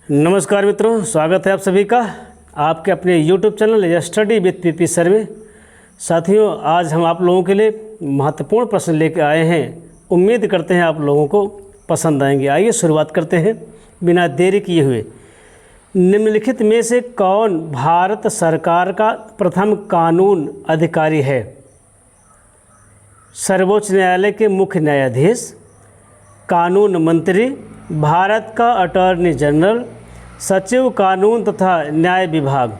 नमस्कार मित्रों, स्वागत है आप सभी का आपके अपने YouTube channel study with PP sir में। साथियों, आज हम आप लोगों के लिए महत्वपूर्ण प्रश्न लेकर आए हैं। उम्मीद करते हैं आप लोगों को पसंद आएंगे। आइए शुरुआत करते हैं बिना देरी किए हुए। निम्नलिखित में से कौन भारत सरकार का प्रथम कानून अधिकारी है? सर्वोच्च न्यायालय के मुख्य न्यायाधीश, कानून मंत्री, भारत का अटॉर्नी जनरल, सचिव कानून तथा न्याय विभाग।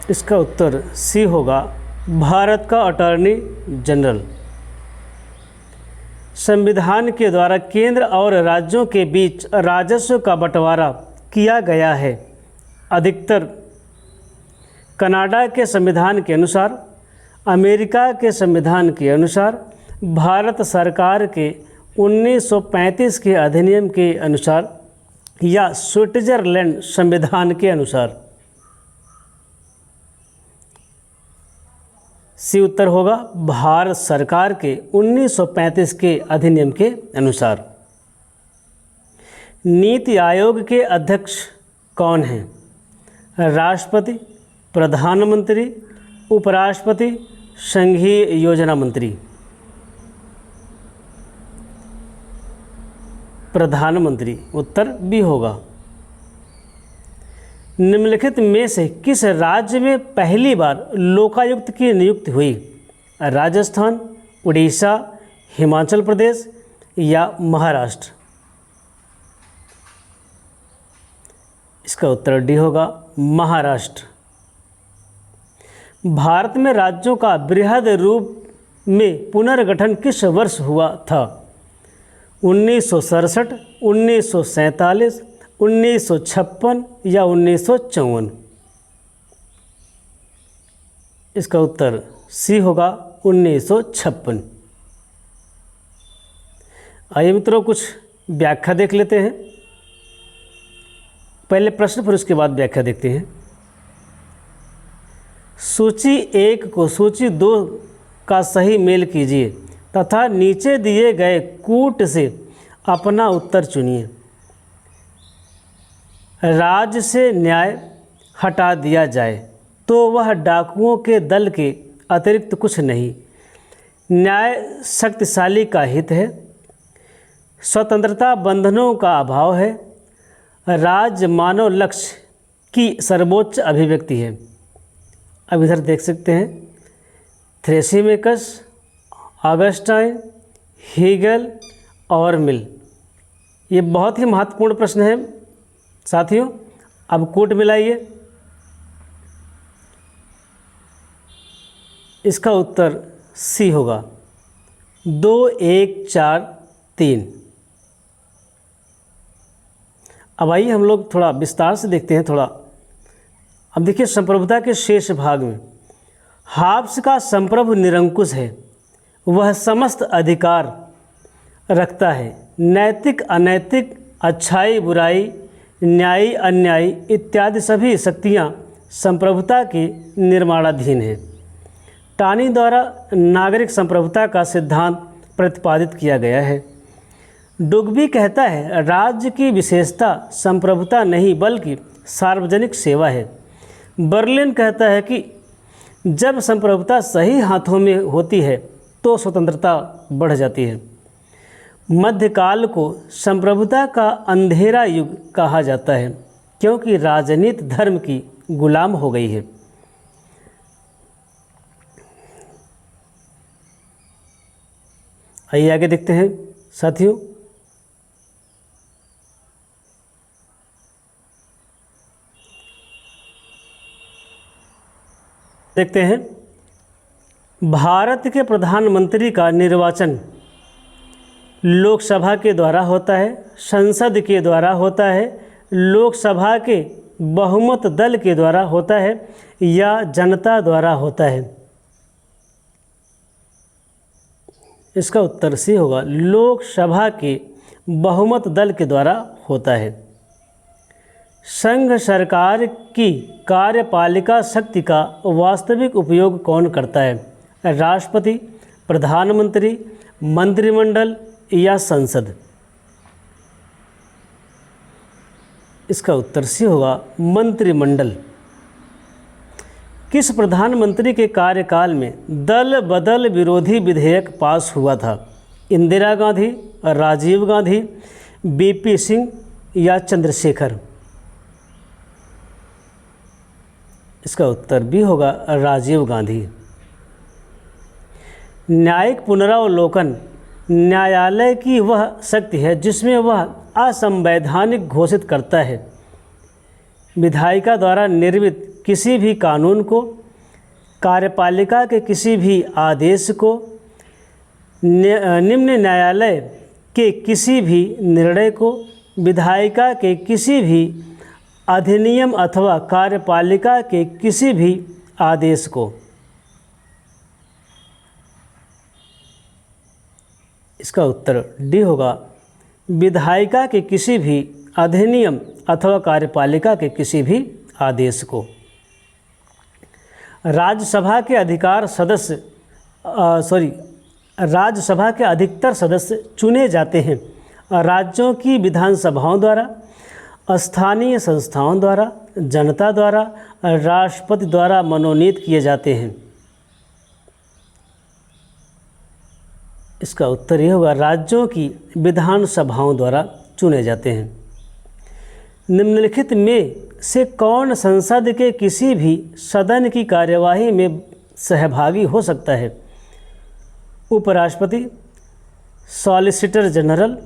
इसका उत्तर सी होगा, भारत का अटॉर्नी जनरल। संविधान के द्वारा केंद्र और राज्यों के बीच राजस्व का बंटवारा किया गया है। अधिकतर कनाडा के संविधान के अनुसार, अमेरिका के संविधान के अनुसार, भारत सरकार के 1935 के अधिनियम के अनुसार या स्विट्जरलैंड संविधान के अनुसार। सी उत्तर होगा, भारत सरकार के 1935 के अधिनियम के अनुसार। नीति आयोग के अध्यक्ष कौन हैं? राष्ट्रपति, प्रधानमंत्री, उपराष्ट्रपति, संघीय योजना मंत्री। प्रधानमंत्री, उत्तर बी होगा। निम्नलिखित में से किस राज्य में पहली बार लोकायुक्त की नियुक्ति हुई? राजस्थान, उड़ीसा, हिमाचल प्रदेश या महाराष्ट्र। इसका उत्तर डी होगा, महाराष्ट्र। भारत में राज्यों का बृहद रूप में पुनर्गठन किस वर्ष हुआ था? 1967, 1947, 1956 या 1954। इसका उत्तर सी होगा, 1956। आइए मित्रों, कुछ व्याख्या देख लेते हैं। पहले प्रश्न फिर उसके बाद व्याख्या देखते हैं। सूची 1 को सूची 2 का सही मेल कीजिए तथा नीचे दिए गए कूट से अपना उत्तर चुनिए। राज्य से न्याय हटा दिया जाए तो वह डाकुओं के दल के अतिरिक्त कुछ नहीं। न्याय शक्तिशाली का हित है। स्वतंत्रता बंधनों का अभाव है। राज्य मानव लक्ष्य की सर्वोच्च अभिव्यक्ति है। अब इधर देख सकते हैं, थ्रेसिमेकस, ऑगस्टाइन, हीगल और मिल। ये बहुत ही महत्वपूर्ण प्रश्न है साथियों। अब कूट मिलाइए। इसका उत्तर सी होगा, 2, 1, 4, 3। अब आइए हम लोग थोड़ा विस्तार से देखते हैं थोड़ा। अब देखिए, संप्रभुता के शेष भाग में हाब्स का संप्रभु निरंकुश है। वह समस्त अधिकार रखता है। नैतिक, अनैतिक, अच्छाई, बुराई, न्यायी, अन्यायी इत्यादि सभी शक्तियाँ संप्रभुता के निर्माणाधीन हैं। टानी द्वारा नागरिक संप्रभुता का सिद्धांत प्रतिपादित किया गया है। डुग्बी कहता है, राज्य की विशेषता संप्रभुता नहीं बल्कि सार्वजनिक सेवा है। बर्लिन कहता है कि जब संप्रभुता सही हाथों में होती है तो स्वतंत्रता बढ़ जाती है। मध्यकाल को संप्रभुता का अंधेरा युग कहा जाता है क्योंकि राजनीति धर्म की गुलाम हो गई है। आइए आगे देखते हैं साथियों। देखते हैं, भारत के प्रधानमंत्री का निर्वाचन लोकसभा के द्वारा होता है, संसद के द्वारा होता है, लोकसभा के बहुमत दल के द्वारा होता है या जनता द्वारा होता है। इसका उत्तर सी होगा, लोकसभा के बहुमत दल के द्वारा होता है। संघ सरकार की कार्यपालिका शक्ति का वास्तविक उपयोग कौन करता है? राष्ट्रपति, प्रधानमंत्री, मंत्रिमंडल या संसद। इसका उत्तर सी होगा मंत्रिमंडल। किस प्रधानमंत्री के कार्यकाल में दल बदल विरोधी विधेयक पास हुआ था? इंदिरा गांधी, राजीव गांधी, बीपी सिंह या चंद्रशेखर? इसका उत्तर भी होगा राजीव गांधी। न्यायिक पुनरावलोकन न्यायालय की वह शक्ति है जिसमें वह असंवैधानिक घोषित करता है। विधायिका द्वारा निर्मित किसी भी कानून को, कार्यपालिका के किसी भी आदेश को, निम्न न्यायालय के किसी भी निर्णय को, विधायिका के किसी भी अधिनियम अथवा कार्यपालिका के किसी भी आदेश को। इसका उत्तर डी होगा विधायिका के किसी भी अधिनियम अथवा कार्यपालिका के किसी भी आदेश को। राज्यसभा के राज्यसभा के अधिकतर सदस्य चुने जाते हैं राज्यों की विधानसभाओं द्वारा, स्थानीय संस्थाओं द्वारा, जनता द्वारा, राष्ट्रपति द्वारा मनोनीत किए जाते हैं। इसका उत्तर यह होगा राज्यों की विधानसभाओं द्वारा चुने जाते हैं। निम्नलिखित में से कौन संसद के किसी भी सदन की कार्यवाही में सहभागी हो सकता है? उपराष्ट्रपति, सॉलिसिटर जनरल,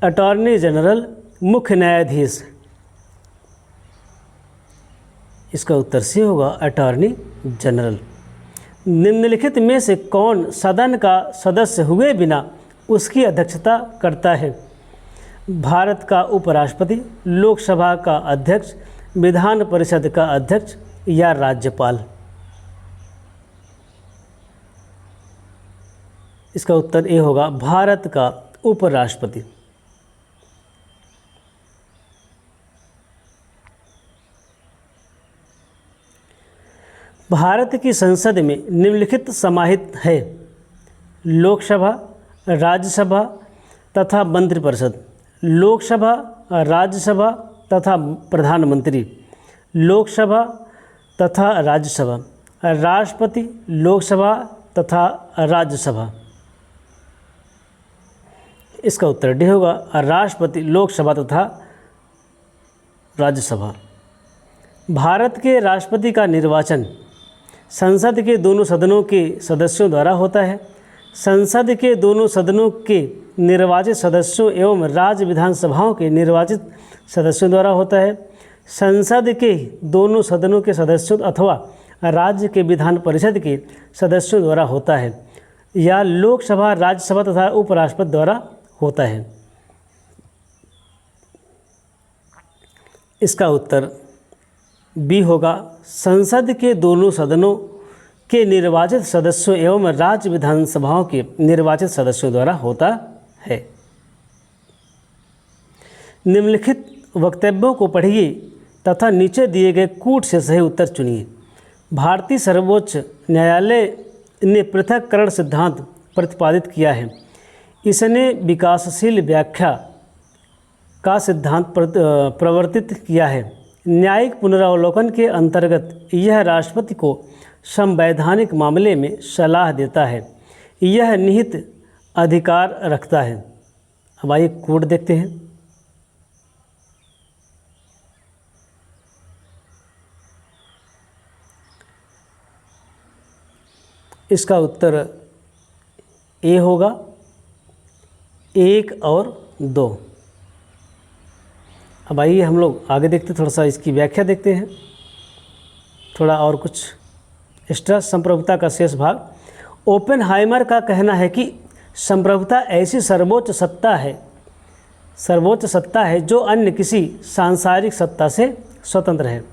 अटॉर्नी जनरल, मुख्य न्यायाधीश? इसका उत्तर सी होगा अटॉर्नी जनरल। निम्नलिखित में से कौन सदन का सदस्य हुए बिना उसकी अध्यक्षता करता है? भारत का उपराष्ट्रपति, लोकसभा का अध्यक्ष, विधान परिषद का अध्यक्ष या राज्यपाल? इसका उत्तर ए होगा भारत का उपराष्ट्रपति। भारत की संसद में निम्नलिखित समाहित है: लोकसभा, राज्यसभा तथा मंत्रिपरिषद, लोकसभा, राज्यसभा तथा प्रधानमंत्री, लोकसभा तथा राज्यसभा, राष्ट्रपति, लोकसभा तथा राज्यसभा। इसका उत्तर डी होगा राष्ट्रपति, लोकसभा तथा राज्यसभा। भारत के राष्ट्रपति का निर्वाचन संसद के दोनों सदनों के सदस्यों द्वारा होता है। संसद के दोनों सदनों के निर्वाचित सदस्यों एवं राज्य विधानसभाओं के निर्वाचित सदस्यों द्वारा होता है। संसद के दोनों सदनों के सदस्यों अथवा राज्य के विधान परिषद के सदस्यों द्वारा होता है या लोकसभा, राज्यसभा तथा उपराष्ट्रपति द्वारा होता है। इसका उत्तर बी होगा संसद के दोनों सदनों के निर्वाचित सदस्यों एवं राज्य विधानसभाओं के निर्वाचित सदस्यों द्वारा होता है। निम्नलिखित वक्तव्यों को पढ़िए तथा नीचे दिए गए कूट से सही उत्तर चुनिए। भारतीय सर्वोच्च न्यायालय ने पृथक्करण सिद्धांत प्रतिपादित किया है। इसने विकासशील व्याख्या का सिद्धांत प्रवर्तित किया है। न्यायिक पुनरावलोकन के अंतर्गत यह राष्ट्रपति को संवैधानिक मामले में सलाह देता है। यह निहित अधिकार रखता है। अब आइए कोड देखते हैं। इसका उत्तर ए होगा 1 और 2। अब आइए हम लोग आगे देखते, थोड़ा सा इसकी व्याख्या देखते हैं, थोड़ा और कुछ एक्स्ट्रा। संप्रभुता का शेष भाग। ओपेनहाइमर का कहना है कि संप्रभुता ऐसी सर्वोच्च सत्ता है जो अन्य किसी सांसारिक सत्ता से स्वतंत्र है।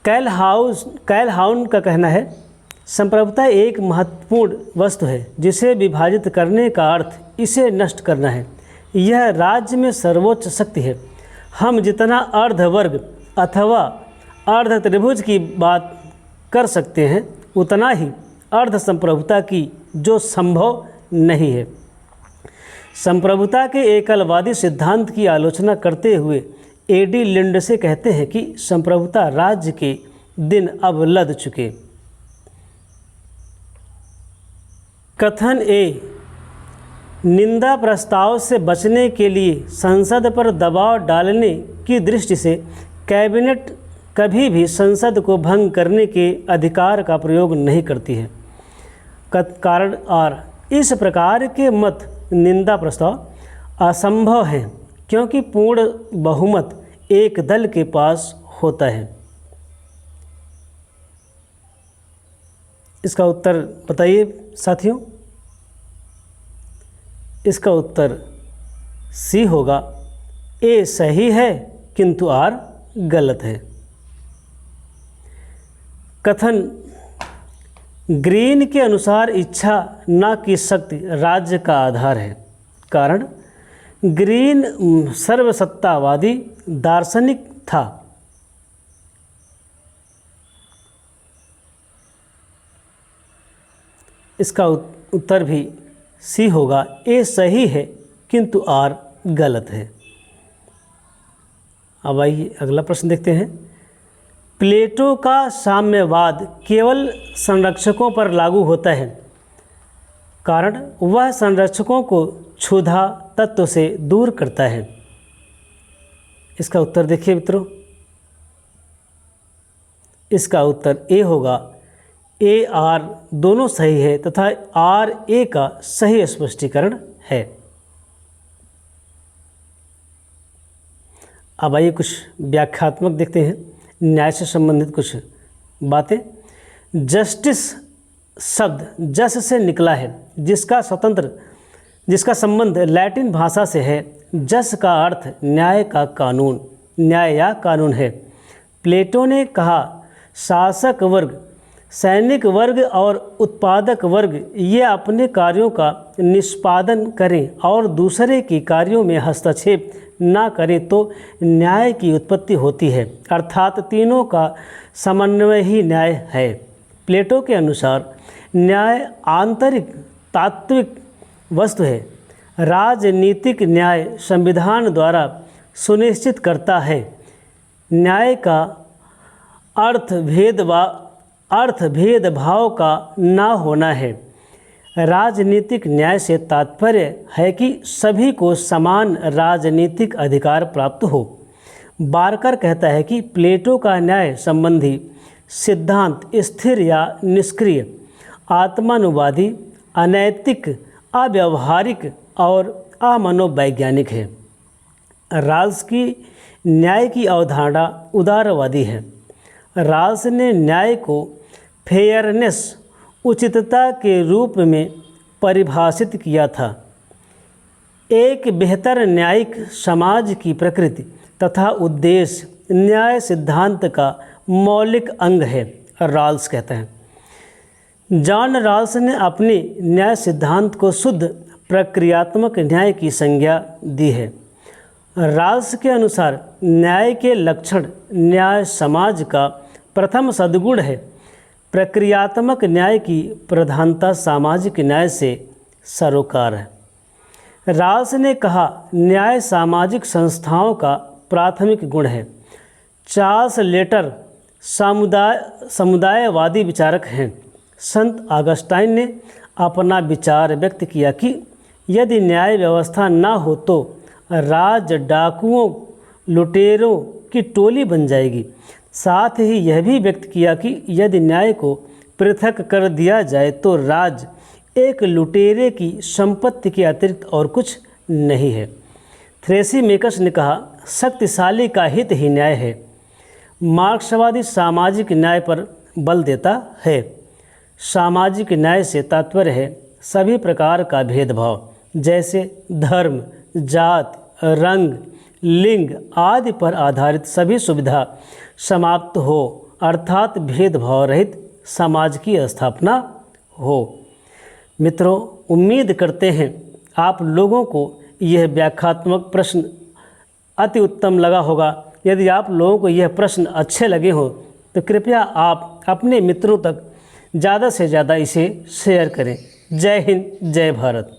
कैलहाउन का कहना है संप्रभुता एक महत्वपूर्ण वस्तु है जिसे विभाजित करने का अर्थ इसे नष्ट करना है। यह राज्य में सर्वोच्च शक्ति है। हम जितना अर्धवर्ग अथवा अर्ध त्रिभुज की बात कर सकते हैं उतना ही अर्ध संप्रभुता की जो संभव नहीं है। संप्रभुता के एकलवादी सिद्धांत की आलोचना करते हुए एडी लिंडसे कहते हैं कि संप्रभुता राज्य के दिन अब लद चुके। कथन ए, निंदा प्रस्ताव से बचने के लिए संसद पर दबाव डालने की दृष्टि से कैबिनेट कभी भी संसद को भंग करने के अधिकार का प्रयोग नहीं करती है। कारण और इस प्रकार के मत निंदा प्रस्ताव असंभव है क्योंकि पूर्ण बहुमत एक दल के पास होता है। इसका उत्तर बताइए साथियों। इसका उत्तर सी होगा। ए सही है किंतु आर गलत है। कथन ग्रीन के अनुसार इच्छा न कि शक्ति राज्य का आधार है। कारण ग्रीन सर्वसत्तावादी दार्शनिक था। इसका उत्तर भी सी होगा। ए सही है किंतु आर गलत है। अब आइए अगला प्रश्न देखते हैं। प्लेटो का साम्यवाद केवल संरक्षकों पर लागू होता है। कारण वह संरक्षकों को क्षुधा तत्व से दूर करता है। इसका उत्तर देखिए मित्रों। इसका उत्तर ए होगा। ए आर दोनों सही है तथा आर ए का सही स्पष्टीकरण है। अब आइए कुछ व्याख्यात्मक देखते हैं, न्याय से संबंधित कुछ बातें। जस्टिस शब्द जस से निकला है, जिसका संबंध लैटिन भाषा से है। जस का अर्थ न्याय का कानून, न्याय या कानून है। प्लेटो ने कहा शासक वर्ग, सैनिक वर्ग और उत्पादक वर्ग ये अपने कार्यों का निष्पादन करें और दूसरे के कार्यों में हस्तक्षेप ना करें तो न्याय की उत्पत्ति होती है। अर्थात तीनों का समन्वय ही न्याय है। प्लेटो के अनुसार न्याय आंतरिक तात्विक वस्तु है। राजनीतिक न्याय संविधान द्वारा सुनिश्चित करता है। न्याय का अर्थ भेदभाव का ना होना है। राजनीतिक न्याय से तात्पर्य है कि सभी को समान राजनीतिक अधिकार प्राप्त हो। बारकर कहता है कि प्लेटो का न्याय संबंधी सिद्धांत स्थिर या निष्क्रिय, आत्मानुवादी, अनैतिक, अव्यावहारिक और अमनोवैज्ञानिक है। राल्स की न्याय की अवधारणा उदारवादी है। राल्स ने न्याय को फेयरनेस, उचितता के रूप में परिभाषित किया था। एक बेहतर न्यायिक समाज की प्रकृति तथा उद्देश्य न्याय सिद्धांत का मौलिक अंग है, राल्स कहते हैं। जॉन राल्स ने अपने न्याय सिद्धांत को शुद्ध प्रक्रियात्मक न्याय की संज्ञा दी है। राल्स के अनुसार न्याय के लक्षण न्याय समाज का प्रथम सद्गुण है। प्रक्रियात्मक न्याय की प्रधानता सामाजिक न्याय से सरोकार है। राल्स ने कहा न्याय सामाजिक संस्थाओं का प्राथमिक गुण है। चार्ल्स लेटर समुदायवादी विचारक हैं। संत ऑगस्टाइन ने अपना विचार व्यक्त किया कि यदि न्याय व्यवस्था न हो तो राज डाकुओं, लुटेरों की टोली बन जाएगी। साथ ही यह भी व्यक्त किया कि यदि न्याय को पृथक कर दिया जाए तो राज एक लुटेरे की संपत्ति के अतिरिक्त और कुछ नहीं है। थ्रेसीमेकस ने कहा शक्तिशाली का हित ही न्याय है। मार्क्सवादी सामाजिक न्याय पर बल देता है। सामाजिक न्याय से तात्पर्य है सभी प्रकार का भेदभाव, जैसे धर्म, जात, रंग, लिंग आदि पर आधारित सभी सुविधा समाप्त हो, अर्थात भेदभाव रहित समाज की स्थापना हो। मित्रों, उम्मीद करते हैं आप लोगों को यह व्याख्यात्मक प्रश्न अति उत्तम लगा होगा। यदि आप लोगों को यह प्रश्न अच्छे लगे हो तो कृपया आप अपने मित्रों तक ज़्यादा से ज़्यादा इसे शेयर करें। जय हिंद, जय भारत।